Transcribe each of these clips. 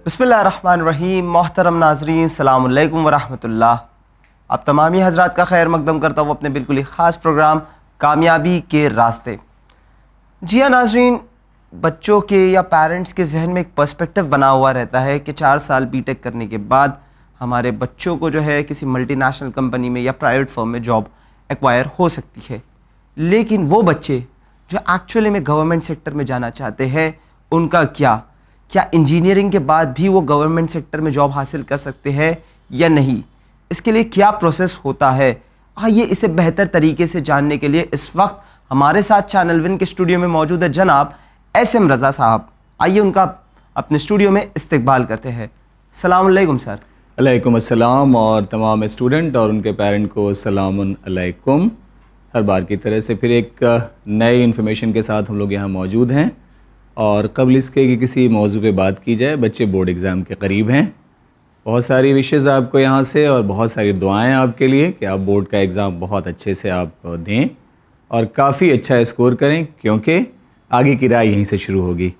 बिस्मिल्लाहिर्रहमानिर्रहीम। मोहतरम नाज़रीन, अस्सलामु अलैकुम वरहमतुल्लाह। आप तमामी हज़रात का खैर मकदम करता हूँ अपने बिल्कुल ही ख़ास प्रोग्राम कामयाबी के रास्ते। जी हाँ नाज़रीन, बच्चों के या पेरेंट्स के जहन में एक पर्सपेक्टिव बना हुआ रहता है कि 4 साल बीटेक करने के बाद हमारे बच्चों को जो है किसी मल्टीनेशनल कंपनी में या प्राइवेट फर्म में जॉब एक्वायर हो सकती है। लेकिन वो बच्चे जो एक्चुअली में गवर्नमेंट सेक्टर में जाना चाहते हैं, उनका क्या इंजीनियरिंग के बाद भी वो गवर्नमेंट सेक्टर में जॉब हासिल कर सकते हैं या नहीं, इसके लिए क्या प्रोसेस होता है, आइए इसे बेहतर तरीके से जानने के लिए इस वक्त हमारे साथ चैनल विन के स्टूडियो में मौजूद है जनाब SM रज़ा साहब। आइए उनका अपने स्टूडियो में इस्तकबाल करते हैं। अस्सलाम वालेकुम सर। अलैकुम अस्सलाम, और तमाम स्टूडेंट और उनके पेरेंट को अस्सलामुन अलैकुम। हर बार की तरह से फिर एक नई इन्फॉर्मेशन के साथ हम लोग यहाँ मौजूद हैं। और कबल इसके कि किसी मौजू पे बात की जाए, बच्चे बोर्ड एग्ज़ाम के करीब हैं। बहुत सारी विशेज़ आपको यहाँ से और बहुत सारी दुआएं आपके लिए कि आप बोर्ड का एग्ज़ाम बहुत अच्छे से आप दें और काफ़ी अच्छा स्कोर करें, क्योंकि आगे की राह यहीं से शुरू होगी।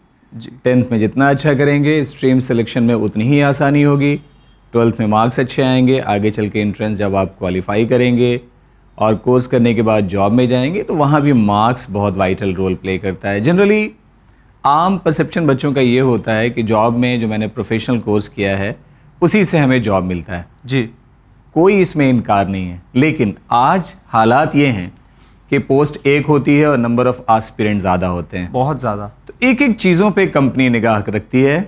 10th में जितना अच्छा करेंगे, स्ट्रीम सिलेक्शन में उतनी ही आसानी होगी। 12th में मार्क्स अच्छे आएंगे, आगे चल के एंट्रेंस जब आप क्वालिफाई करेंगे और कोर्स करने के बाद जॉब में जाएंगे तो वहाँ भी मार्क्स बहुत वाइटल रोल प्ले करता है। जनरली आम परसेप्शन बच्चों का ये होता है कि जॉब में जो मैंने प्रोफेशनल कोर्स किया है उसी से हमें जॉब मिलता है। जी, कोई इसमें इनकार नहीं है, लेकिन आज हालात ये हैं कि पोस्ट एक होती है और नंबर ऑफ़ एस्पिरेंट ज़्यादा होते हैं, बहुत ज़्यादा। तो एक एक चीज़ों पे कंपनी निगाह रखती है।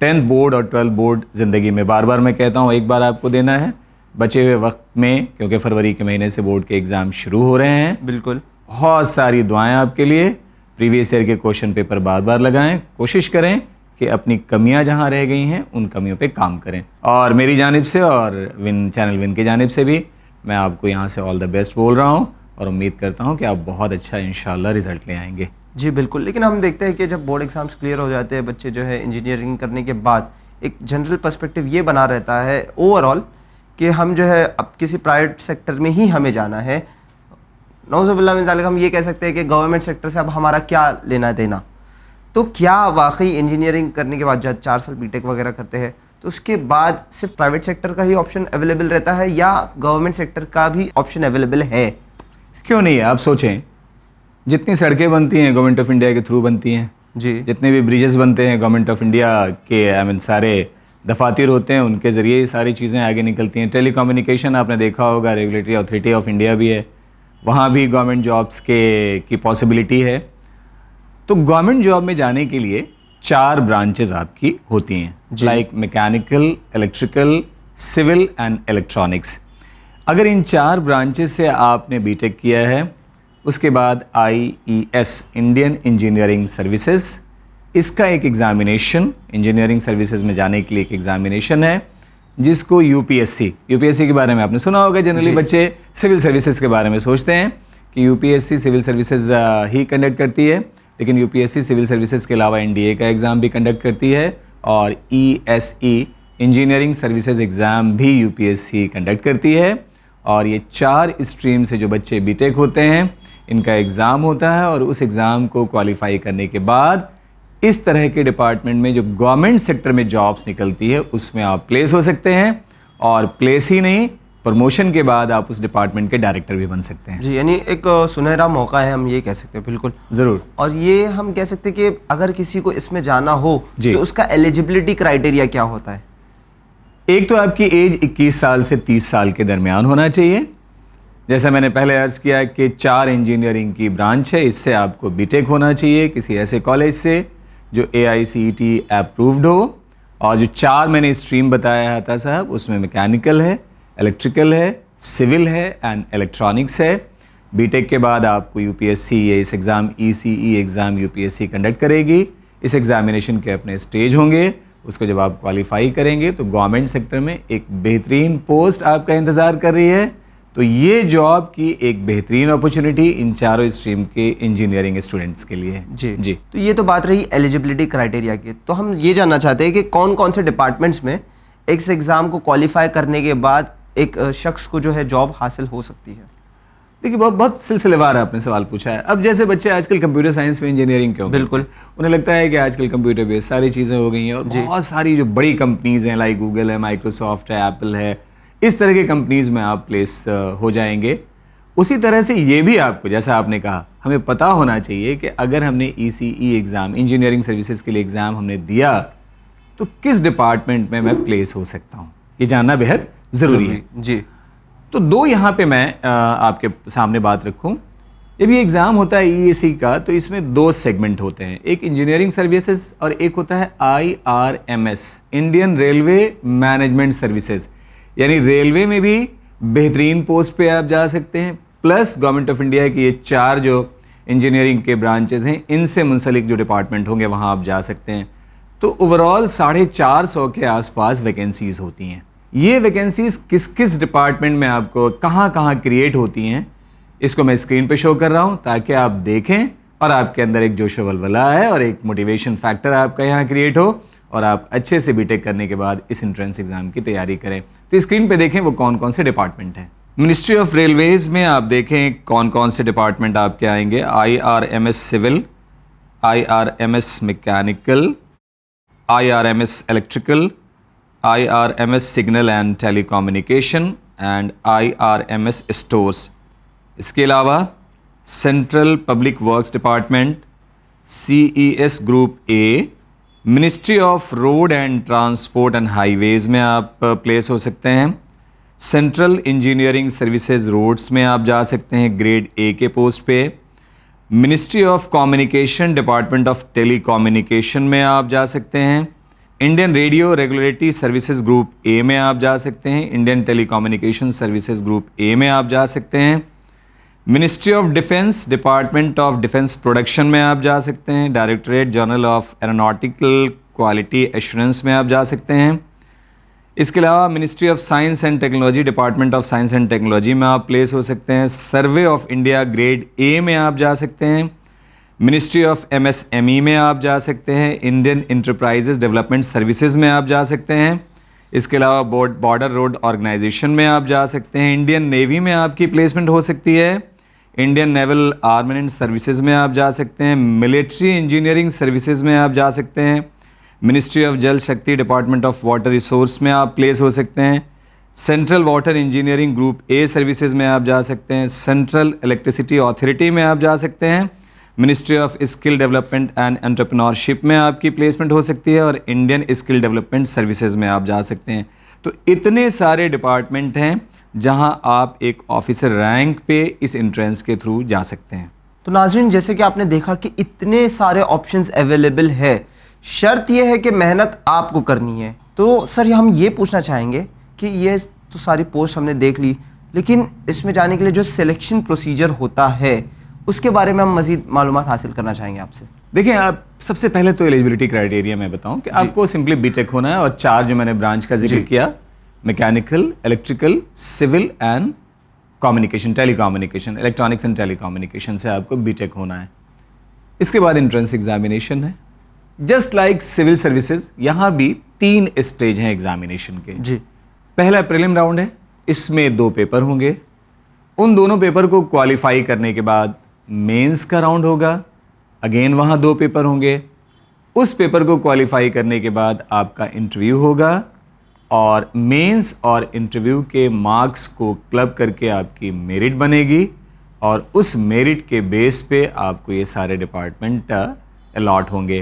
10th बोर्ड और 12th बोर्ड ज़िंदगी में बार बार मैं कहता हूँ एक बार आपको देना है बचे हुए वक्त में, क्योंकि फरवरी के महीने से बोर्ड के एग्ज़ाम शुरू हो रहे हैं। बिल्कुल, बहुत सारी दुआएं आपके लिए। प्रीवियस ईयर के क्वेश्चन पेपर बार बार लगाएं, कोशिश करें कि अपनी कमियां जहां रह गई हैं उन कमियों पे काम करें। और मेरी जानिब से और चैनल विन की जानिब से भी मैं आपको यहां से ऑल द बेस्ट बोल रहा हूं और उम्मीद करता हूं कि आप बहुत अच्छा इंशाल्लाह रिजल्ट ले आएंगे। जी बिल्कुल। लेकिन हम देखते हैं कि जब बोर्ड एग्ज़ाम्स क्लियर हो जाते हैं, बच्चे जो है इंजीनियरिंग करने के बाद एक जनरल पर्सपेक्टिव ये बना रहता है ओवरऑल कि हम जो है अब किसी प्राइवेट सेक्टर में ही हमें जाना है। नौज़ुबिल्लाह मिन ज़ालिक हम ये कह सकते हैं कि गवर्नमेंट सेक्टर से अब हमारा क्या लेना देना। तो क्या वाकई इंजीनियरिंग करने के बाद जब 4 साल बीटेक वगैरह करते हैं तो उसके बाद सिर्फ प्राइवेट सेक्टर का ही ऑप्शन अवेलेबल रहता है या गवर्नमेंट सेक्टर का भी ऑप्शन अवेलेबल है? क्यों नहीं है? आप सोचें, जितनी सड़कें बनती हैं गवर्नमेंट ऑफ इंडिया के थ्रू बनती हैं जी, जितने भी ब्रिजेस बनते हैं गवर्नमेंट ऑफ इंडिया के सारे दफातर होते हैं, उनके ज़रिए ये सारी चीज़ें आगे निकलती हैं। टेलीकम्युनिकेशन आपने देखा होगा, रेगुलेटरी अथॉरिटी ऑफ इंडिया भी है, वहाँ भी गवर्नमेंट जॉब्स की पॉसिबिलिटी है। तो गवर्नमेंट जॉब में जाने के लिए 4 ब्रांचेस आपकी होती हैं, like mechanical, electrical, civil and electronics. अगर इन 4 ब्रांचेस से आपने बीटेक किया है, उसके बाद IES इंडियन इंजीनियरिंग सर्विसेज, इसका एक एग्ज़ामिनेशन इंजीनियरिंग सर्विसेज में जाने के लिए एक एग्ज़ामिनेशन है जिसको UPSC के बारे में आपने सुना होगा। जनरली बच्चे सिविल सर्विसेज के बारे में सोचते हैं कि UPSC सिविल सर्विसेज ही कंडक्ट करती है, लेकिन UPSC सिविल सर्विसेज के अलावा NDA का एग्ज़ाम भी कंडक्ट करती है और ESE इंजीनियरिंग सर्विसेज एग्ज़ाम भी UPSC कंडक्ट करती है। और ये 4 स्ट्रीम से जो बच्चे बीटेक होते हैं इनका एग्ज़ाम होता है और उस एग्ज़ाम को क्वालिफाई करने के बाद इस तरह के डिपार्टमेंट में जो गवर्नमेंट सेक्टर में जॉब्स निकलती है उसमें आप प्लेस हो सकते हैं, और प्लेस ही नहीं, प्रमोशन के बाद आप उस डिपार्टमेंट के डायरेक्टर भी बन सकते हैं। जी, यानी एक सुनहरा मौका है, हम ये कह सकते हैं। बिल्कुल, ज़रूर। और ये हम कह सकते हैं कि अगर किसी को इसमें जाना हो तो उसका एलिजिबिलिटी क्राइटेरिया क्या होता है? एक तो आपकी एज 21 साल से 30 साल के दरमियान होना चाहिए। जैसा मैंने पहले अर्ज़ किया कि 4 इंजीनियरिंग की ब्रांच है, इससे आपको बीटेक होना चाहिए किसी ऐसे कॉलेज से जो AICTE अप्रूव्ड हो। और जो 4 मैंने स्ट्रीम बताया था साहब, उसमें मैकेनिकल है, इलेक्ट्रिकल है, सिविल है एंड इलेक्ट्रॉनिक्स है। बीटेक के बाद आपको UPSC ये इस exam ECE exam UPSC conduct करेगी। इस एग्ज़ामिनेशन के अपने स्टेज होंगे, उसको जब आप क्वालिफाई करेंगे तो गवर्नमेंट सेक्टर में एक बेहतरीन पोस्ट आपका इंतज़ार कर रही है। तो ये जॉब की एक बेहतरीन अपॉर्चुनिटी इन 4 स्ट्रीम के इंजीनियरिंग स्टूडेंट्स के लिए है। जी, तो ये तो बात रही एलिजिबिलिटी क्राइटेरिया की। तो हम ये जानना चाहते हैं कि कौन कौन से डिपार्टमेंट्स में इस एग्ज़ाम को क्वालिफाई करने के बाद एक शख्स को जो है जॉब हासिल हो सकती है? देखिए बहुत बहुत सिलसिलेवार आपने सवाल पूछा है। अब जैसे बच्चे आजकल कंप्यूटर साइंस में इंजीनियरिंग क्यों बिल्कुल। करते हैं? उन्हें लगता है कि आजकल कंप्यूटर बेस्ड सारी चीज़ें हो गई हैं और बहुत सारी जो बड़ी कंपनीज हैं लाइक गूगल है, माइक्रोसॉफ्ट है, एप्पल है, इस तरह के कंपनीज में आप प्लेस हो जाएंगे। उसी तरह से ये भी आपको, जैसा आपने कहा, हमें पता होना चाहिए कि अगर हमने ECE एग्ज़ाम, इंजीनियरिंग सर्विसेज के लिए एग्ज़ाम हमने दिया तो किस डिपार्टमेंट में मैं प्लेस हो सकता हूँ, ये जानना बेहद ज़रूरी है। जी। तो दो यहाँ पे मैं आपके सामने बात रखूँ। जब ये एग्ज़ाम होता है EAC का तो इसमें दो सेगमेंट होते हैं, एक इंजीनियरिंग सर्विसेज और एक होता है IRMS, Indian railway management services. यानी रेलवे में भी बेहतरीन पोस्ट पे आप जा सकते हैं, प्लस गवर्नमेंट ऑफ इंडिया की ये 4 जो इंजीनियरिंग के ब्रांचेज हैं इनसे मुंसलिक जो डिपार्टमेंट होंगे वहाँ आप जा सकते हैं। तो ओवरऑल 450 के आसपास वैकेंसीज होती हैं। ये वैकेंसीज किस किस डिपार्टमेंट में आपको कहाँ कहाँ क्रिएट होती हैं, इसको मैं स्क्रीन पे शो कर रहा हूँ ताकि आप देखें और आपके अंदर एक जोश वलवला है और एक मोटिवेशन फैक्टर आपका यहाँ क्रिएट हो और आप अच्छे से बीटेक करने के बाद इस एंट्रेंस एग्जाम की तैयारी करें। तो स्क्रीन पे देखें वो कौन कौन से डिपार्टमेंट हैं। मिनिस्ट्री ऑफ रेलवेज में आप देखें कौन कौन से डिपार्टमेंट आपके आएंगे। IRMS civil, IRMS mechanical, IRMS electrical, IRMS signal and telecommunication and IRMS stores. इसके अलावा central public works department, CES group A, ministry of road and transport and highways में आप प्लेस हो सकते हैं। सेंट्रल इंजीनियरिंग सर्विसेज रोड्स में आप जा सकते हैं ग्रेड A के पोस्ट पे। Ministry of communication, department of telecommunication में आप जा सकते हैं। Indian radio regulatory services group A में आप जा सकते हैं। Indian telecommunication services group A में आप जा सकते हैं। Ministry of defence, department of defence production में आप जा सकते हैं। Directorate general of aeronautical quality assurance में आप जा सकते हैं। इसके अलावा ministry of science and technology, department of science and technology में आप प्लेस हो सकते हैं। Survey of India grade A में आप जा सकते हैं। मिनिस्ट्री ऑफ MSME में आप जा सकते हैं। इंडियन इंटरप्राइजेज डेवलपमेंट सर्विसेज में आप जा सकते हैं। इसके अलावा बॉर्डर रोड ऑर्गेनाइजेशन में आप जा सकते हैं। इंडियन नेवी में आपकी प्लेसमेंट हो सकती है। इंडियन नेवल आर्मामेंट सर्विसेज में आप जा सकते हैं। मिलिट्री इंजीनियरिंग सर्विसेज में आप जा सकते हैं। मिनिस्ट्री ऑफ जल शक्ति, डिपार्टमेंट ऑफ वाटर रिसोर्स में आप प्लेस हो सकते हैं। Central water engineering group A services में आप जा सकते हैं। सेंट्रल इलेक्ट्रिसिटी अथॉरिटी में आप जा सकते हैं। Ministry of skill development and entrepreneurship में आपकी प्लेसमेंट हो सकती है और इंडियन स्किल डेवलपमेंट सर्विसेज में आप जा सकते हैं। तो इतने सारे डिपार्टमेंट हैं जहां आप एक ऑफिसर रैंक पे इस एंट्रेंस के थ्रू जा सकते हैं। तो नाज़रीन, जैसे कि आपने देखा कि इतने सारे ऑप्शंस अवेलेबल है, शर्त यह है कि मेहनत आपको करनी है। तो सर हम ये पूछना चाहेंगे कि ये तो सारी पोस्ट हमने देख ली, लेकिन इसमें जाने के लिए जो सिलेक्शन प्रोसीजर होता है उसके बारे में हम मज़ीद मालूमात हासिल करना चाहेंगे आपसे। देखिए, आप सबसे पहले तो एलिजिबिलिटी क्राइटेरिया मैं बताऊं कि आपको सिंपली बीटेक होना है और 4 जो मैंने ब्रांच का जिक्र किया, mechanical, electrical, civil and communication, telecommunication, electronics and telecommunication से आपको बीटेक होना है। इसके बाद एंट्रेंस एग्जामिनेशन है। जस्ट लाइक सिविल सर्विसेज, यहाँ भी 3 स्टेज हैं एग्जामिनेशन के। जी। पहला प्रीलिम राउंड है, इसमें 2 पेपर होंगे। उन दोनों पेपर को क्वालिफाई करने के बाद मेंस का राउंड होगा, अगेन वहाँ 2 पेपर होंगे। उस पेपर को क्वालिफाई करने के बाद आपका इंटरव्यू होगा और मेंस और इंटरव्यू के मार्क्स को क्लब करके आपकी मेरिट बनेगी और उस मेरिट के बेस पे आपको ये सारे डिपार्टमेंट अलॉट होंगे।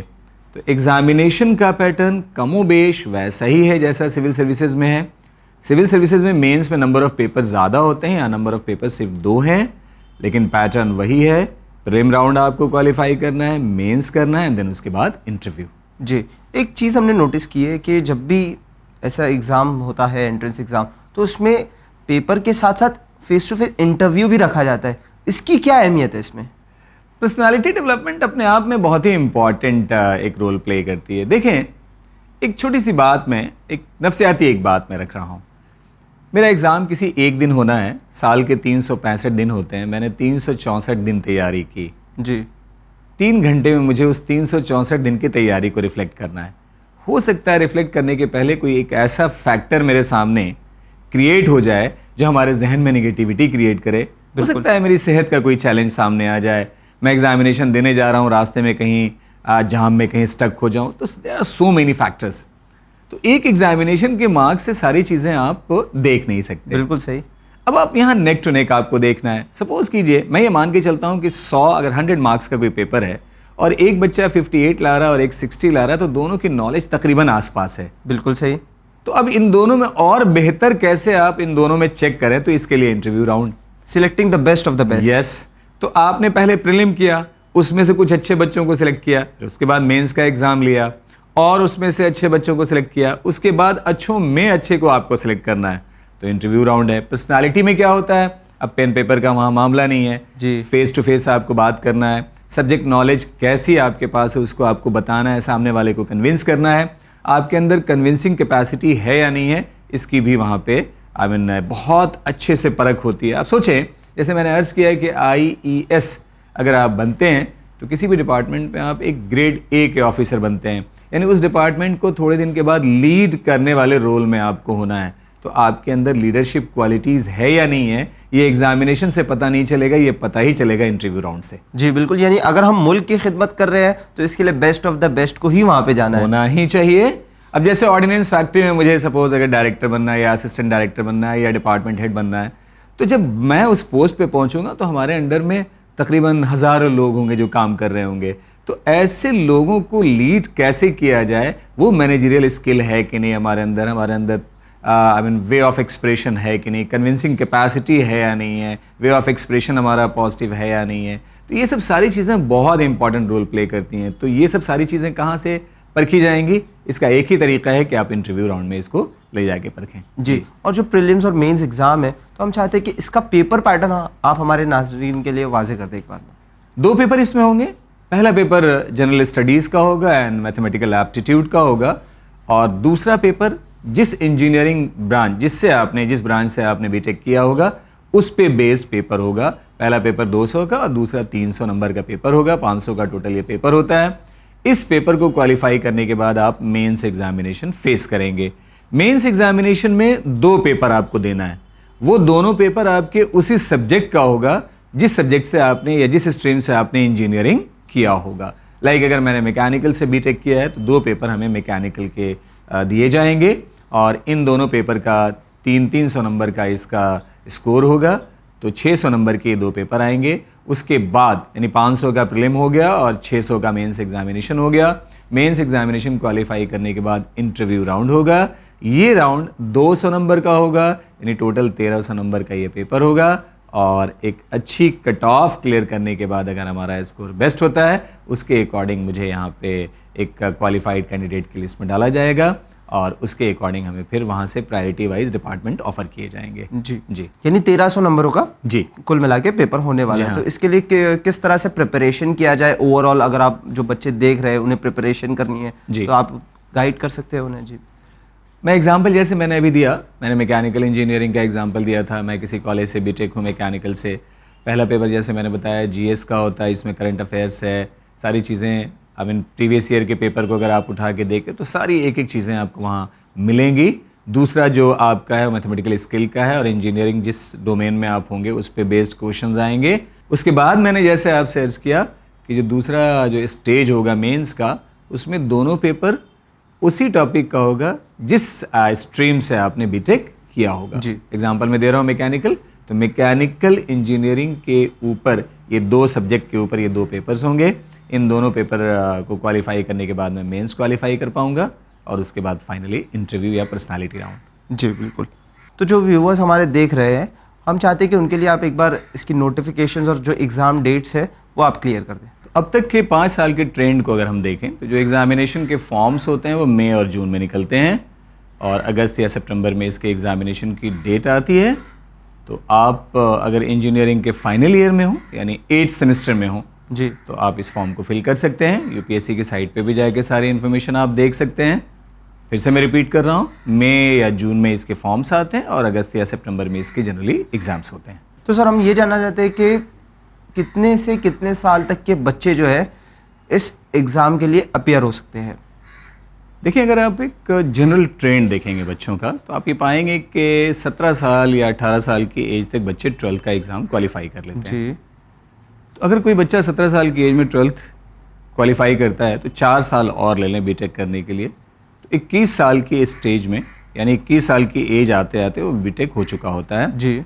तो एग्जामिनेशन का पैटर्न कमोबेश वैसा ही है जैसा सिविल सर्विसेज में है। सिविल सर्विसेज में मेंस में नंबर ऑफ पेपर ज़्यादा होते हैं, या नंबर ऑफ पेपर सिर्फ 2 हैं, लेकिन पैटर्न वही है। प्रीलिम राउंड आपको क्वालिफाई करना है, मेंस करना है, देन उसके बाद इंटरव्यू। जी, एक चीज़ हमने नोटिस की है कि जब भी ऐसा एग्ज़ाम होता है, एंट्रेंस एग्ज़ाम, तो उसमें पेपर के साथ साथ फेस टू फेस इंटरव्यू भी रखा जाता है। इसकी क्या अहमियत है इसमें? पर्सनालिटी डेवलपमेंट अपने आप में बहुत ही इंपॉर्टेंट एक रोल प्ले करती है। देखें, एक छोटी सी बात में, एक नफ्सियाती एक बात मैं रख रहा हूँ। मेरा एग्ज़ाम किसी एक दिन होना है, साल के 365 दिन होते हैं, मैंने 364 दिन तैयारी की। जी। 3 घंटे में मुझे उस 364 दिन की तैयारी को रिफ्लेक्ट करना है। हो सकता है रिफ्लेक्ट करने के पहले कोई एक ऐसा फैक्टर मेरे सामने क्रिएट हो जाए जो हमारे जहन में नेगेटिविटी क्रिएट करे, हो सकता है मेरी सेहत का कोई चैलेंज सामने आ जाए, मैं एग्जामिनेशन देने जा रहा हूँ, रास्ते में कहीं जाम में कहीं स्टक हो जाऊँ, तो there are so many factors. तो एक एग्जामिनेशन के मार्क्स से सारी चीज़ें आप देख नहीं सकते। बिल्कुल सही। अब आप यहाँ नेक टू नेक आपको देखना है। सपोज कीजिए मैं ये मान के चलता हूँ कि 100 अगर 100 मार्क्स का कोई पेपर है और एक बच्चा 58 ला रहा है और एक 60 ला रहा है, तो दोनों की नॉलेज तकरीबन आसपास है। बिल्कुल सही। तो अब इन दोनों में और बेहतर कैसे आप इन दोनों में चेक करें, तो इसके लिए interview round, selecting the best of the best. Yes. तो आपने पहले प्रीलिम किया, उसमें से कुछ अच्छे बच्चों को सिलेक्ट किया, फिर उसके बाद मेंस का एग्जाम लिया और उसमें से अच्छे बच्चों को सिलेक्ट किया, उसके बाद अच्छों में अच्छे को आपको सिलेक्ट करना है, तो इंटरव्यू राउंड है। पर्सनालिटी में क्या होता है, अब पेन पेपर का वहाँ मामला नहीं है जी, फेस टू फेस आपको बात करना है, सब्जेक्ट नॉलेज कैसी आपके पास है उसको आपको बताना है, सामने वाले को कन्विंस करना है, आपके अंदर कन्विंसिंग कैपेसिटी है या नहीं है, इसकी भी वहाँ पे बहुत अच्छे से परख होती है। आप सोचें, जैसे मैंने अर्ज़ किया है कि IES अगर आप बनते हैं तो किसी भी डिपार्टमेंट में आप एक ग्रेड A के ऑफिसर बनते हैं, यानी उस डिपार्टमेंट को थोड़े दिन के बाद लीड करने वाले रोल में आपको होना है। तो आपके अंदर लीडरशिप क्वालिटीज़ है या नहीं है, ये एग्जामिनेशन से पता नहीं चलेगा, ये पता ही चलेगा इंटरव्यू राउंड से। जी बिल्कुल। यानी अगर हम मुल्क की खिदमत कर रहे हैं तो इसके लिए बेस्ट ऑफ द बेस्ट को ही वहाँ पे जाना है, होना ही चाहिए। अब जैसे ऑर्डिनेंस फैक्ट्री में मुझे सपोज अगर डायरेक्टर बनना है या असिस्टेंट डायरेक्टर बनना है या डिपार्टमेंट हेड बनना है, तो जब मैं उस पोस्ट पे पहुंचूंगा तो हमारे अंडर में तकरीबन हज़ारों लोग होंगे जो काम कर रहे होंगे। तो ऐसे लोगों को लीड कैसे किया जाए, वो मैनेजरियल स्किल है कि नहीं हमारे अंदर वे ऑफ एक्सप्रेशन है कि नहीं, कन्विंसिंग कैपेसिटी है या नहीं है, वे ऑफ एक्सप्रेशन हमारा पॉजिटिव है या नहीं है। तो ये सब सारी चीज़ें बहुत इंपॉर्टेंट रोल प्ले करती हैं। तो ये सब सारी चीज़ें कहाँ से परखी जाएंगी, इसका एक ही तरीका है कि आप इंटरव्यू राउंड में इसको ले जाके परखें। जी। और जो प्रीलिम्स और मेंस एग्जाम है, तो हम चाहते हैं कि इसका पेपर पैटर्न आप हमारे नाज़रीन के लिए वाजे कर दें एक बार में। 2 पेपर इसमें होंगे। पहला पेपर जनरल स्टडीज़ का होगा एंड मैथमेटिकल एप्टीट्यूड का होगा, और दूसरा पेपर जिस इंजीनियरिंग ब्रांच जिस ब्रांच से आपने बीटेक किया होगा उस पे बेस्ड पेपर होगा। पहला पेपर 200 का और दूसरा 300 नंबर का पेपर होगा, 500 का टोटल ये पेपर होता है। इस पेपर को क्वालिफाई करने के बाद आप मेंस एग्जामिनेशन फेस करेंगे। मेंस एग्जामिनेशन में 2 पेपर आपको देना है, वो दोनों पेपर आपके उसी सब्जेक्ट का होगा जिस सब्जेक्ट से आपने या जिस स्ट्रीम से आपने इंजीनियरिंग किया होगा। लाइक अगर मैंने मैकेनिकल से बीटेक किया है तो 2 पेपर हमें मैकेनिकल के दिए जाएंगे, और इन दोनों पेपर का 300 नंबर का इसका स्कोर होगा, तो 600 नंबर के 2 पेपर आएंगे। उसके बाद यानी 500 का प्रीलिम हो गया और 600 का मेंस एग्जामिनेशन हो गया। मेंस एग्जामिनेशन क्वालिफाई करने के बाद इंटरव्यू राउंड होगा। ये राउंड 200 नंबर का होगा, यानी टोटल 1300 नंबर का ये पेपर होगा, और एक अच्छी कट ऑफ क्लियर करने के बाद अगर हमारा स्कोर बेस्ट होता है उसके अकॉर्डिंग मुझे यहाँ पे एक क्वालिफाइड कैंडिडेट की लिस्ट में डाला जाएगा, और उसके अकॉर्डिंग हमें फिर वहाँ से प्रायोरिटी वाइज डिपार्टमेंट ऑफर किए जाएंगे। जी जी। यानी 1300 नंबरों का जी कुल मिला के पेपर होने वाला है। तो इसके लिए किस तरह से प्रिपरेशन किया जाए ओवरऑल, अगर आप जो बच्चे देख रहे हैं उन्हें प्रिपरेशन करनी है जी, तो आप गाइड कर सकते हैं उन्हें। जी मैं एग्जांपल जैसे मैंने अभी दिया, मैंने मैकेनिकल इंजीनियरिंग का एग्जांपल दिया था। मैं किसी कॉलेज से बीटेक हूँ मैकेनिकल से। पहला पेपर जैसे मैंने बताया जीएस का होता है, इसमें करंट अफेयर्स है, सारी चीज़ें। अब इन प्रीवियस ईयर के पेपर को अगर आप उठा के देखें तो सारी एक एक चीज़ें आपको वहाँ मिलेंगी। दूसरा जो आपका है मैथमेटिकल स्किल का है, और इंजीनियरिंग जिस डोमेन में आप होंगे उस पे बेस्ड क्वेश्चंस आएंगे। उसके बाद मैंने जैसे आपसे अर्ज़ किया कि जो दूसरा जो स्टेज होगा मेंस का, उसमें दोनों पेपर उसी टॉपिक का होगा जिस स्ट्रीम से आपने बीटेक किया होगा। जी। एग्जांपल में दे रहा हूँ मैकेनिकल, तो मैकेनिकल इंजीनियरिंग के ऊपर ये 2 सब्जेक्ट के ऊपर ये 2 पेपर्स होंगे। इन दोनों पेपर को क्वालिफाई करने के बाद मैं मेंस क्वालिफाई कर पाऊंगा, और उसके बाद फाइनली इंटरव्यू या पर्सनालिटी राउंड। जी बिल्कुल। तो जो व्यूवर्स हमारे देख रहे हैं, हम चाहते हैं कि उनके लिए आप एक बार इसकी नोटिफिकेशंस और जो एग्ज़ाम डेट्स है वो आप क्लियर कर दें। अब तक के 5 साल के ट्रेंड को अगर हम देखें तो जो एग्जामिनेशन के फॉर्म्स होते हैं वो मई और जून में निकलते हैं, और अगस्त या सितंबर में इसके एग्जामिनेशन की डेट आती है। तो आप अगर इंजीनियरिंग के फाइनल ईयर में हो यानी 8th सेमेस्टर में हो जी, तो आप इस फॉर्म को फिल कर सकते हैं। यूपीएससी की साइट पे भी जाके सारी इन्फॉर्मेशन आप देख सकते हैं। फिर से मैं रिपीट कर रहा हूँ, मई या जून में इसके फॉर्म्स आते हैं और अगस्त या सितंबर में इसके जनरली एग्जाम्स होते हैं। तो सर हम ये जानना चाहते हैं कि कितने से कितने साल तक के बच्चे जो है इस एग्ज़ाम के लिए अपीयर हो सकते हैं? देखिए, अगर आप एक जनरल ट्रेंड देखेंगे बच्चों का, तो आप ये पाएंगे कि 17 साल या 18 साल की एज तक बच्चे 12th का एग्ज़ाम क्वालिफाई कर लेते हैं। जी तो अगर कोई बच्चा 17 साल की एज में 12th क्वालिफाई करता है तो 4 साल और ले लें बीटेक करने के लिए, तो 21 साल की स्टेज में, यानी 21 साल की एज आते आते वो बीटेक हो चुका होता है। जी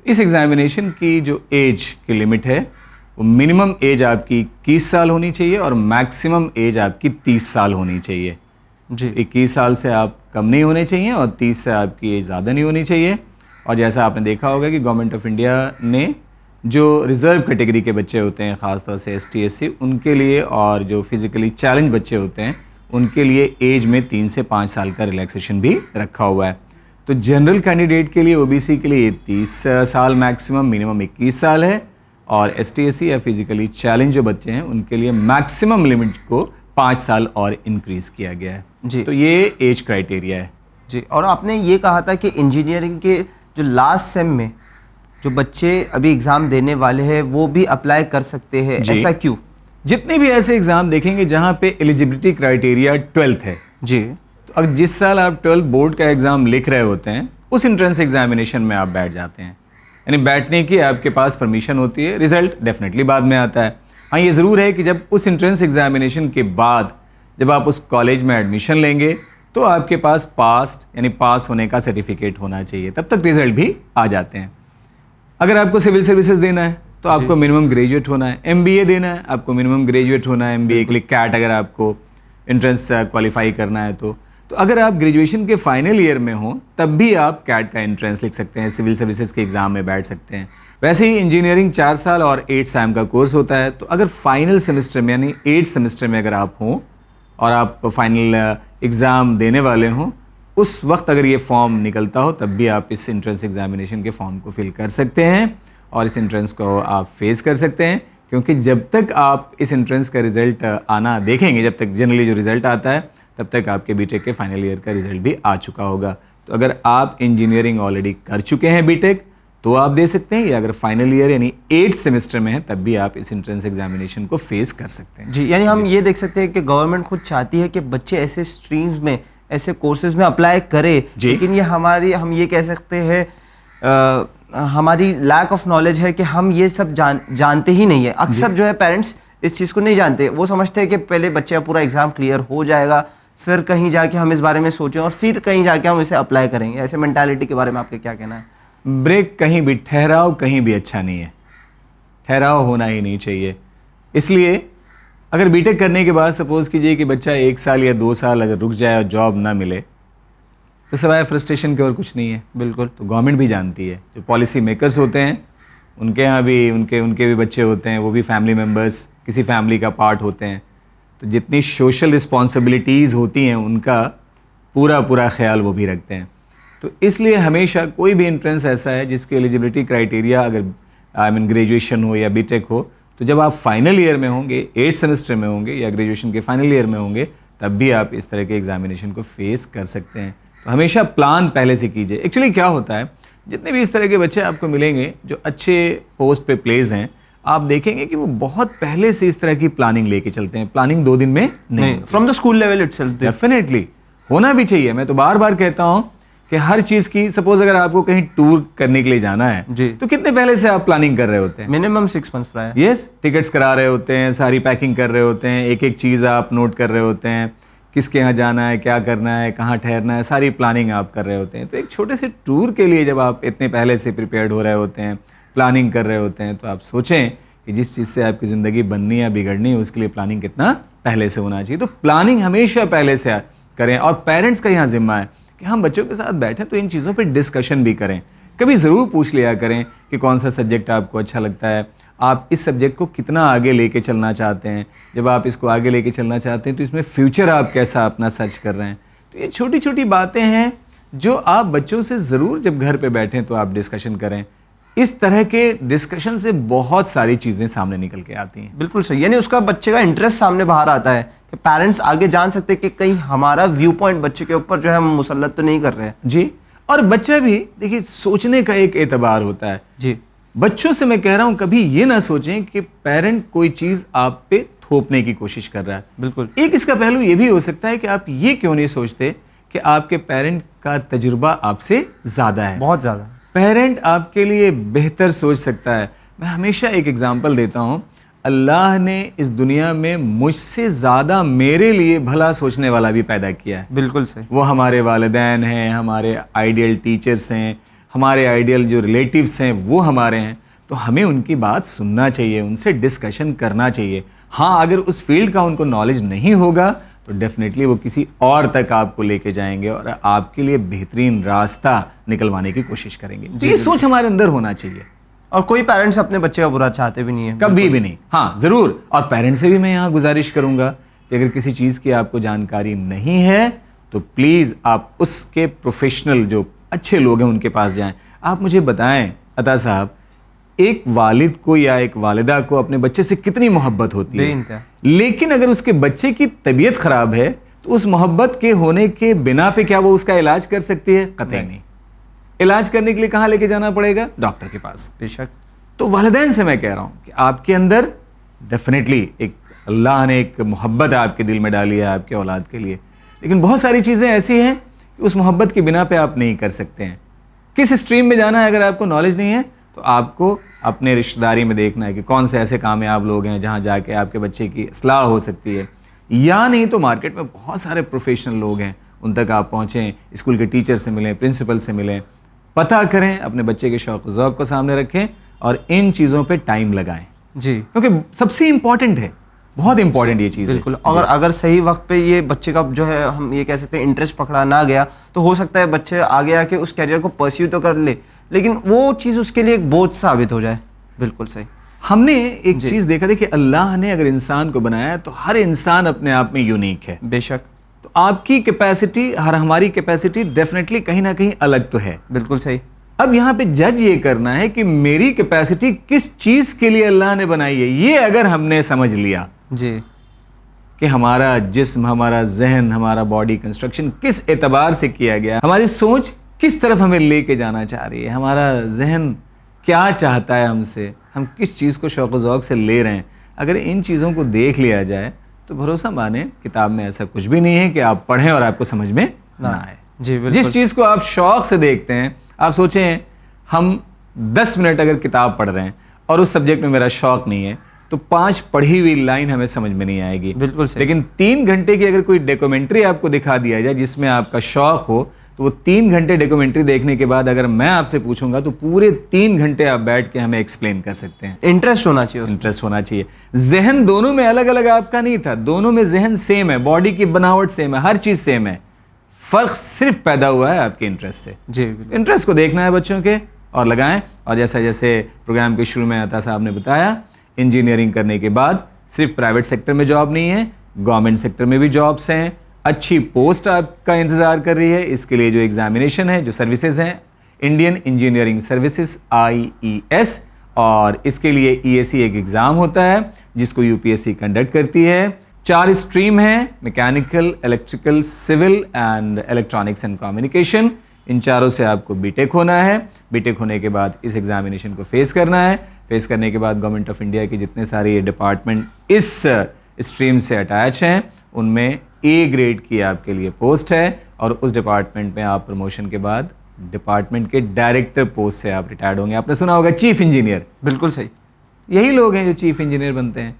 इस एग्जामिनेशन की जो एज की लिमिट है, वो मिनिमम एज आपकी 21 साल होनी चाहिए और मैक्सिमम एज आपकी 30 साल होनी चाहिए। जी 21 साल से आप कम नहीं होने चाहिए और 30 से आपकी एज ज़्यादा नहीं होनी चाहिए। और जैसा आपने देखा होगा कि गवर्नमेंट ऑफ इंडिया ने जो रिज़र्व कैटेगरी के बच्चे होते हैं, ख़ासतौर से ST SC, उनके लिए, और जो फिज़िकली चैलेंज बच्चे होते हैं उनके लिए एज में 3 से 5 साल का रिलैक्सेशन भी रखा हुआ है। तो जनरल कैंडिडेट के लिए, OBC के लिए 30 साल मैक्सिमम, मिनिमम 21 साल है, और ST SC या फिज़िकली चैलेंज जो बच्चे हैं उनके लिए मैक्सिमम लिमिट को 5 साल और इंक्रीज़ किया गया है। जी तो ये एज क्राइटेरिया है। जी। और आपने ये कहा था कि इंजीनियरिंग के जो लास्ट सेम में जो बच्चे अभी एग्ज़ाम देने वाले हैं वो भी अप्लाई कर सकते हैं, जी। ऐसा क्यों? जितने भी ऐसे एग्ज़ाम देखेंगे जहाँ पे एलिजिबिलिटी क्राइटेरिया 12th है, जी तो अगर जिस साल आप 12th बोर्ड का एग्ज़ाम लिख रहे होते हैं उस इंट्रेंस एग्जामिनेशन में आप बैठ जाते हैं, यानी बैठने की आपके पास परमिशन होती है। रिजल्ट डेफिनेटली बाद में आता है। हाँ, ये ज़रूर है कि जब उस इंट्रेंस एग्जामिनेशन के बाद जब आप उस कॉलेज में एडमिशन लेंगे तो आपके पास पास्ट यानी पास होने का सर्टिफिकेट होना चाहिए, तब तक रिजल्ट भी आ जाते हैं। अगर आपको सिविल सर्विसेज देना है तो आपको मिनिमम ग्रेजुएट होना है। MBA देना है, आपको मिनिमम ग्रेजुएट होना है। MBA के लिए कैट अगर आपको एंट्रेंस क्वालिफाई करना है तो अगर आप ग्रेजुएशन के फाइनल ईयर में हो तब भी आप कैट का एंट्रेंस लिख सकते हैं, सिविल सर्विसेज के एग्जाम में बैठ सकते हैं। वैसे ही इंजीनियरिंग 4 साल और 8 सेम का कोर्स होता है, तो अगर फाइनल सेमेस्टर में यानी 8th सेमेस्टर में अगर आप हों और आप फाइनल एग्ज़ाम देने वाले हों, उस वक्त अगर ये फॉर्म निकलता हो तब भी आप इस एंट्रेंस एग्जामिनेशन के फॉर्म को फिल कर सकते हैं और इस एंट्रेंस को आप फेस कर सकते हैं। क्योंकि जब तक आप इस एंट्रेंस का रिजल्ट आना देखेंगे, जब तक जनरली जो रिजल्ट आता है तब तक आपके बीटेक के फाइनल ईयर का रिजल्ट भी आ चुका होगा। तो अगर आप इंजीनियरिंग ऑलरेडी कर चुके हैं बीटेक तो आप दे सकते हैं, या अगर फाइनल ईयर यानी 8th सेमेस्टर में है तब भी आप इस एंट्रेंस एग्जामिनेशन को फेस कर सकते हैं। जी, यानी हम ये देख सकते हैं कि गवर्नमेंट खुद चाहती है कि बच्चे ऐसे स्ट्रीम्स में, ऐसे कोर्सेज में अप्लाई करे, लेकिन ये हम ये कह सकते हैं हमारी लैक ऑफ नॉलेज है कि हम ये सब जानते ही नहीं है। अक्सर जो है पेरेंट्स इस चीज़ को नहीं जानते, वो समझते हैं कि पहले बच्चे का पूरा एग्जाम क्लियर हो जाएगा फिर कहीं जाके हम इस बारे में सोचें और फिर कहीं जाके हम इसे अप्लाई करेंगे। ऐसे मेंटालिटी के बारे में आपका क्या कहना है? ब्रेक कहीं भी, ठहराव कहीं भी अच्छा नहीं है, ठहराव होना ही नहीं चाहिए। इसलिए अगर बीटेक करने के बाद सपोज कीजिए कि बच्चा 1 साल या 2 साल अगर रुक जाए और जॉब ना मिले तो सिवाय फ्रस्ट्रेशन के और कुछ नहीं है। बिल्कुल। तो गवर्नमेंट भी जानती है, जो पॉलिसी मेकर्स होते हैं उनके यहाँ भी उनके भी बच्चे होते हैं, वो भी फैमिली मेम्बर्स, किसी फैमिली का पार्ट होते हैं। तो जितनी सोशल रिस्पॉन्सिबिलिटीज़ होती हैं उनका पूरा ख्याल वो भी रखते हैं। तो इसलिए हमेशा कोई भी एंट्रेंस ऐसा है जिसकी एलिजिबिलिटी क्राइटेरिया अगर ग्रेजुएशन हो या बीटेक हो, तो जब आप फाइनल ईयर में होंगे, 8th सेमेस्टर में होंगे या ग्रेजुएशन के फाइनल ईयर में होंगे, तब भी आप इस तरह के एग्जामिनेशन को फेस कर सकते हैं। तो हमेशा प्लान पहले से कीजिए। एक्चुअली क्या होता है, जितने भी इस तरह के बच्चे आपको मिलेंगे जो अच्छे पोस्ट पे प्लेस हैं, आप देखेंगे कि वो बहुत पहले से इस तरह की प्लानिंग लेके चलते हैं। प्लानिंग 2 दिन में नहीं, from the school level itself. Definitely होना भी चाहिए। मैं तो बार बार कहता हूँ कि हर चीज़ की, सपोज अगर आपको कहीं टूर करने के लिए जाना है जी, तो कितने पहले से आप प्लानिंग कर रहे होते हैं? Minimum 6 months prior. Yes, tickets करा रहे होते हैं, सारी पैकिंग कर रहे होते हैं, एक एक चीज़ आप नोट कर रहे होते हैं, किसके यहाँ जाना है, क्या करना है, कहाँ ठहरना है, सारी प्लानिंग आप कर रहे होते हैं। तो एक छोटे से टूर के लिए जब आप इतने पहले से प्रिपेयर्ड हो रहे होते हैं, प्लानिंग कर रहे होते हैं, तो आप सोचें कि जिस चीज़ से आपकी ज़िंदगी बननी या बिगड़नी है उसके लिए प्लानिंग कितना पहले से होना चाहिए। तो प्लानिंग हमेशा पहले से करें। और पेरेंट्स का यहाँ जिम्मा है कि हम बच्चों के साथ बैठें तो इन चीज़ों पर डिस्कशन भी करें। कभी ज़रूर पूछ लिया करें कि कौन सा सब्जेक्ट आपको अच्छा लगता है, आप इस सब्जेक्ट को कितना आगे लेके चलना चाहते हैं। जब आप इसको आगे लेके चलना चाहते हैं तो इसमें फ्यूचर आप कैसा अपना सर्च कर रहे हैं। तो ये छोटी छोटी बातें हैं जो आप बच्चों से ज़रूर जब घर पे बैठें तो आप डिस्कशन करें। इस तरह के डिस्कशन से बहुत सारी चीज़ें सामने निकल के आती हैं। बिल्कुल सही, यानी उसका बच्चे का इंटरेस्ट सामने बाहर आता है कि पेरेंट्स आगे जान सकते हैं कि कहीं हमारा व्यू पॉइंट बच्चे के ऊपर जो है हम मुसल्लत तो नहीं कर रहे हैं। जी, और बच्चा भी देखिए सोचने का एक एतबार होता है। जी, बच्चों से मैं कह रहा हूं कभी ये ना सोचें कि पेरेंट कोई चीज़ आप पे थोपने की कोशिश कर रहा है। बिल्कुल। एक इसका पहलू ये भी हो सकता है कि आप ये क्यों नहीं सोचते कि आपके पेरेंट का तजुर्बा आपसे ज़्यादा है। बहुत ज़्यादा। पेरेंट आपके लिए बेहतर सोच सकता है। मैं हमेशा एक एग्जांपल देता हूँ, अल्लाह ने इस दुनिया में मुझसे ज़्यादा मेरे लिए भला सोचने वाला भी पैदा किया है। बिल्कुल सही। वो हमारे वालिदैन हैं, हमारे आइडियल टीचर्स हैं, हमारे आइडियल जो रिलेटिव्स हैं वो हमारे हैं। तो हमें उनकी बात सुनना चाहिए, उनसे डिस्कशन करना चाहिए। हाँ, अगर उस फील्ड का उनको नॉलेज नहीं होगा तो डेफिनेटली वो किसी और तक आपको लेके जाएंगे और आपके लिए बेहतरीन रास्ता निकलवाने की कोशिश करेंगे। ये सोच हमारे अंदर होना चाहिए। और कोई पेरेंट्स अपने बच्चे का बुरा चाहते भी नहीं है, कभी भी नहीं। हाँ ज़रूर, और पेरेंट्स से भी मैं यहाँ गुजारिश करूँगा कि अगर किसी चीज़ की आपको जानकारी नहीं है तो प्लीज़ आप उसके प्रोफेशनल जो अच्छे लोग हैं उनके पास जाएं। आप मुझे बताएं अता साहब, एक वालिद को या एक वालिदा को अपने बच्चे से कितनी मोहब्बत होती है, बेइंतहा। लेकिन अगर उसके बच्चे की तबीयत खराब है तो उस मोहब्बत के होने के बिना पे क्या वो उसका इलाज कर सकती है? कतई नहीं। इलाज करने के लिए कहाँ लेके जाना पड़ेगा? डॉक्टर के पास। बेशक। तो वालिदैन से मैं कह रहा हूं कि आपके अंदर डेफिनेटली एक अल्लाह ने एक मोहब्बत आपके दिल में डाली है आपके औलाद के लिए, लेकिन बहुत सारी चीज़ें ऐसी हैं कि उस मोहब्बत की बिना पे आप नहीं कर सकते हैं। किस स्ट्रीम में जाना है अगर आपको नॉलेज नहीं है तो आपको अपने रिश्तेदारी में देखना है कि कौन से ऐसे कामयाब लोग हैं जहां जाके आपके बच्चे की इस्लाह हो सकती है, या नहीं तो मार्केट में बहुत सारे प्रोफेशनल लोग हैं, उन तक आप पहुँचें, स्कूल के टीचर से मिलें, प्रिंसिपल से मिलें, पता करें, अपने बच्चे के शौक़ ज़ौक़ को सामने रखें और इन चीज़ों पे टाइम लगाएं जी, क्योंकि सबसे इम्पॉर्टेंट है, बहुत इंपॉर्टेंट ये चीज़। बिल्कुल। अगर सही वक्त पे ये बच्चे का जो है हम ये कह सकते हैं इंटरेस्ट पकड़ा ना गया तो हो सकता है बच्चे आगे आके उस कैरियर को परस्यू तो कर ले, लेकिन वो चीज़ उसके लिए एक बोझ साबित हो जाए। बिल्कुल सही। हमने एक चीज़ देखा थी कि अल्लाह ने अगर इंसान को बनाया तो हर इंसान अपने आप में यूनिक है। बेशक। तो आपकी कैपेसिटी और हमारी कैपेसिटी डेफिनेटली कहीं ना कहीं अलग तो है। बिल्कुल सही। अब यहाँ पे जज ये करना है कि मेरी कैपेसिटी किस चीज़ के लिए अल्लाह ने बनाई है। ये अगर हमने समझ लिया जी कि हमारा जिस्म, हमारा जहन, हमारा बॉडी कंस्ट्रक्शन किस एतबार से किया गया, हमारी सोच किस तरफ हमें लेके जाना चाह रही है, हमारा जहन क्या चाहता है हमसे, हम किस चीज़ को शौक़ ज़ौक़ से ले रहे हैं, अगर इन चीज़ों को देख लिया जाए तो भरोसा माने किताब में ऐसा कुछ भी नहीं है कि आप पढ़ें और आपको समझ में ना आए। जी बिल्कुल। जिस चीज़ को आप शौक़ से देखते हैं, आप सोचें हम 10 मिनट अगर किताब पढ़ रहे हैं और उस सब्जेक्ट में मेरा शौक़ नहीं है तो 5 पढ़ी हुई लाइन हमें समझ में नहीं आएगी। बिल्कुल सही। लेकिन 3 घंटे की अगर कोई डॉक्यूमेंट्री आपको दिखा दिया जाए जिसमें आपका शौक़ हो तो वो 3 घंटे डॉक्यूमेंट्री देखने के बाद अगर मैं आपसे पूछूंगा तो पूरे 3 घंटे आप बैठ के हमें एक्सप्लेन कर सकते हैं। इंटरेस्ट होना चाहिए, इंटरेस्ट होना चाहिए। जहन दोनों में अलग अलग आपका नहीं था, दोनों में जहन सेम है, बॉडी की बनावट सेम है, हर चीज़ सेम है, फ़र्क सिर्फ पैदा हुआ है आपके इंटरेस्ट से। जी इंटरेस्ट को देखना है बच्चों के और लगाएं। और जैसा जैसे प्रोग्राम के शुरू में अता साहब ने बताया, इंजीनियरिंग करने के बाद सिर्फ प्राइवेट सेक्टर में जॉब नहीं है, गवर्नमेंट सेक्टर में भी जॉब्स हैं, अच्छी पोस्ट आपका इंतज़ार कर रही है। इसके लिए जो एग्जामिनेशन है, जो सर्विसेज हैं, इंडियन इंजीनियरिंग सर्विसेज IES, और इसके लिए EAC एक एग्ज़ाम होता है जिसको UPSC कंडक्ट करती है। 4 स्ट्रीम हैं, mechanical, electrical, civil and electronics and communication. इन चारों से आपको बीटेक होना है। बीटेक होने के बाद इस एग्जामिनेशन को फेस करना है। फेस करने के बाद गवर्नमेंट ऑफ इंडिया के जितने सारे डिपार्टमेंट इस स्ट्रीम से अटैच हैं उनमें A ग्रेड की आपके लिए पोस्ट है और उस डिपार्टमेंट में आप प्रमोशन के बाद डिपार्टमेंट के डायरेक्टर पोस्ट से आप रिटायर्ड होंगे। आपने सुना होगा चीफ इंजीनियर। बिल्कुल सही। यही लोग हैं जो चीफ इंजीनियर बनते हैं।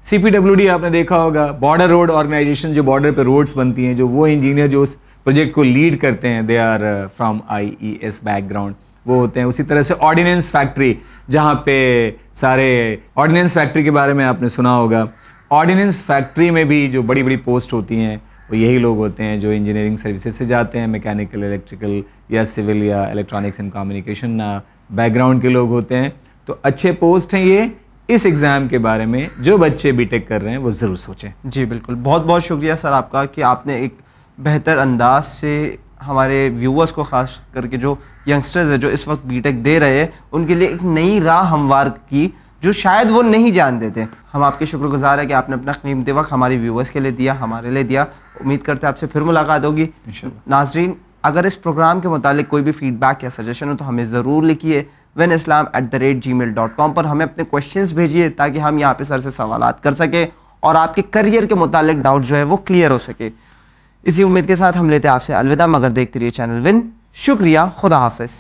CPWD आपने देखा होगा, बॉर्डर रोड ऑर्गेनाइजेशन, जो बॉर्डर पे रोड्स बनती हैं, जो वो इंजीनियर जो उस प्रोजेक्ट को लीड करते हैं, they are from IES background, वो होते हैं। उसी तरह से ऑर्डिनेंस फैक्ट्री, जहाँ पे सारे ऑर्डिनेंस फैक्ट्री के बारे में आपने सुना होगा, ऑर्डिनेंस फैक्ट्री में भी जो बड़ी बड़ी पोस्ट होती हैं वो यही लोग होते हैं जो इंजीनियरिंग सर्विसेज से जाते हैं, मैकेनिकल, इलेक्ट्रिकल या सिविल या इलेक्ट्रॉनिक्स एंड कम्युनिकेशन बैकग्राउंड के लोग होते हैं। तो अच्छे पोस्ट हैं ये। इस एग्ज़ाम के बारे में जो बच्चे बीटेक कर रहे हैं वो ज़रूर सोचें। जी बिल्कुल। बहुत बहुत शुक्रिया सर आपका कि आपने एक बेहतर अंदाज से हमारे व्यूअर्स को, ख़ास करके जो यंगस्टर्स हैं जो इस वक्त बीटेक दे रहे हैं, उनके लिए एक नई राह हमवार की जो शायद वो नहीं जानते थे। हम आपके शुक्रगुजार हैं कि आपने अपना कीमती वक्त हमारे व्यूअर्स के लिए दिया, हमारे लिए दिया। उम्मीद करते हैं आपसे फिर मुलाकात होगी इंशाल्लाह। नाजरीन, अगर इस प्रोग्राम के मुतालिक कोई भी फीडबैक या सजेशन हो तो हमें ज़रूर लिखिए winislam@gmail.com पर हमें अपने क्वेश्चंस भेजिए ताकि हम यहाँ पे सर से सवालात कर सकें और आपके करियर के मुतालिक डाउट जो है वो क्लियर हो सके। इसी उम्मीद के साथ हम लेते हैं आपसे अलविदा, मगर देखते रहिए चैनल विन। शुक्रिया, खुदा हाफिज।